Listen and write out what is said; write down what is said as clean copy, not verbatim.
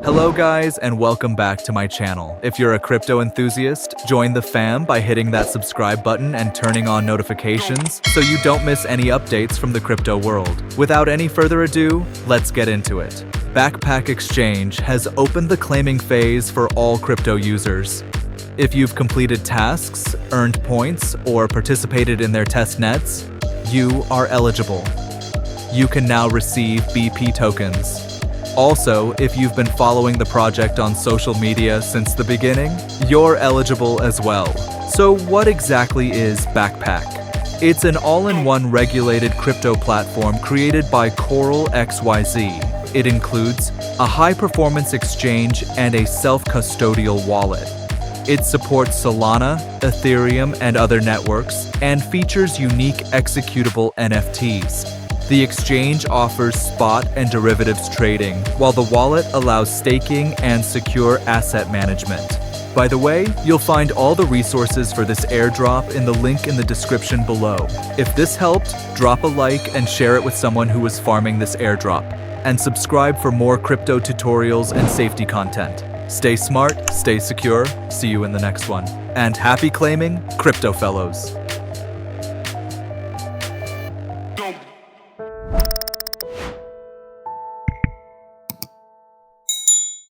Hello guys, and welcome back to my channel. If you're a crypto enthusiast, join the fam by hitting that subscribe button and turning on notifications so you don't miss any updates from the crypto world. Without any further ado, let's get into it. Backpack Exchange has opened the claiming phase for all crypto users. If you've completed tasks, earned points, or participated in their test nets, you are eligible. You can now receive BP tokens. Also, if you've been following the project on social media since the beginning, you're eligible as well. So what exactly is Backpack? It's an all-in-one regulated crypto platform created by Coral XYZ. It includes a high-performance exchange and a self-custodial wallet. It supports Solana, Ethereum, and other networks, and features unique executable NFTs. The exchange offers spot and derivatives trading, while the wallet allows staking and secure asset management. By the way, you'll find all the resources for this airdrop in the link in the description below. If this helped, drop a like and share it with someone who is farming this airdrop. And subscribe for more crypto tutorials and safety content. Stay smart, stay secure, see you in the next one. And happy claiming, Crypto Fellows!